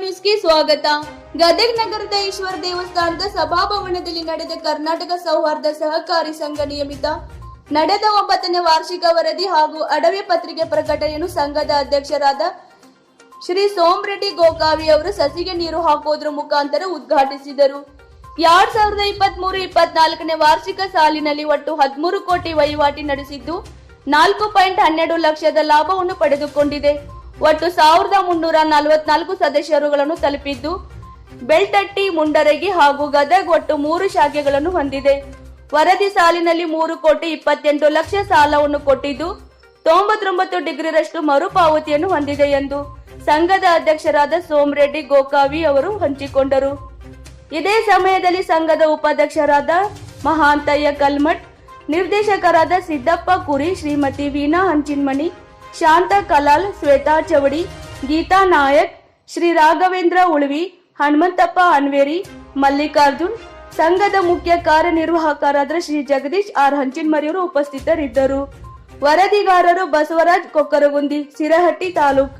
ನ್ಯೂಸ್ಗೆ ಸ್ವಾಗತ. ಗದಗ ನಗರದ ಈಶ್ವರ ದೇವಸ್ಥಾನದ ಸಭಾಭವನದಲ್ಲಿ ನಡೆದ ಕರ್ನಾಟಕ ಸೌಹಾರ್ದ ಸಹಕಾರಿ ಸಂಘ ನಿಯಮಿತ ನಡೆದ 9ನೇ ವಾರ್ಷಿಕ ವರದಿ ಹಾಗೂ ಅಡವೆ ಪತ್ರಿಕೆ ಪ್ರಕಟಣೆಯನ್ನು ಸಂಘದ ಅಧ್ಯಕ್ಷರಾದ ಶ್ರೀ ಸೋಮರೆಡ್ಡಿ ಗೋಕಾವಿ ಅವರು ಸಸಿಗೆ ನೀರು ಹಾಕುವುದರ ಮುಖಾಂತರ ಉದ್ಘಾಟಿಸಿದರು. 2023-24ನೇ ವಾರ್ಷಿಕ ಸಾಲಿನಲ್ಲಿ ಒಟ್ಟು 13 ಕೋಟಿ ವಹಿವಾಟಿ ನಡೆಸಿದ್ದು 4.12 ಲಕ್ಷದ ಲಾಭವನ್ನು ಪಡೆದುಕೊಂಡಿದೆ. ಒಟ್ಟು 1344 ಸದಸ್ಯರುಗಳನ್ನು ತಲುಪಿದ್ದು ಬೆಳ್ತಟ್ಟಿ, ಮುಂಡರಗಿ ಹಾಗೂ ಗದಗ ಒಟ್ಟು 3 ಶಾಖೆಗಳನ್ನು ಹೊಂದಿದೆ. ವರದಿ ಸಾಲಿನಲ್ಲಿ 3.28 ಲಕ್ಷ ಸಾಲವನ್ನು ಕೊಟ್ಟಿದ್ದು 99% ಮರುಪಾವತಿಯನ್ನು ಹೊಂದಿದೆ ಎಂದು ಸಂಘದ ಅಧ್ಯಕ್ಷರಾದ ಸೋಮರೆಡ್ಡಿ ಗೋಕಾವಿ ಅವರು ಹಂಚಿಕೊಂಡರು. ಇದೇ ಸಮಯದಲ್ಲಿ ಸಂಘದ ಉಪಾಧ್ಯಕ್ಷರಾದ ಮಹಾಂತಯ್ಯ ಕಲ್ಮಠ್, ನಿರ್ದೇಶಕರಾದ ಸಿದ್ದಪ್ಪ ಕುರಿ, ಶ್ರೀಮತಿ ವೀಣಾ ಹಂಚಿನ್ಮನಿ, ಶಾಂತ ಕಲಾಲ್, ಶ್ವೇತಾ ಚವಡಿ, ಗೀತಾ ನಾಯಕ್, ಶ್ರೀ ರಾಘವೇಂದ್ರ ಉಳ್ವಿ, ಹನುಮಂತಪ್ಪ ಅನ್ವೇರಿ, ಮಲ್ಲಿಕಾರ್ಜುನ್, ಸಂಘದ ಮುಖ್ಯ ಕಾರ್ಯನಿರ್ವಾಹಕರಾದ ಶ್ರೀ ಜಗದೀಶ್ ಆರ್ ಹಂಚಿನ್ಮರಿಯವರು ಉಪಸ್ಥಿತರಿದ್ದರು. ವರದಿಗಾರರು ಬಸವರಾಜ್ ಕೊಕ್ಕರಗುಂದಿ, ಸಿರಹಟ್ಟಿ ತಾಲೂಕು.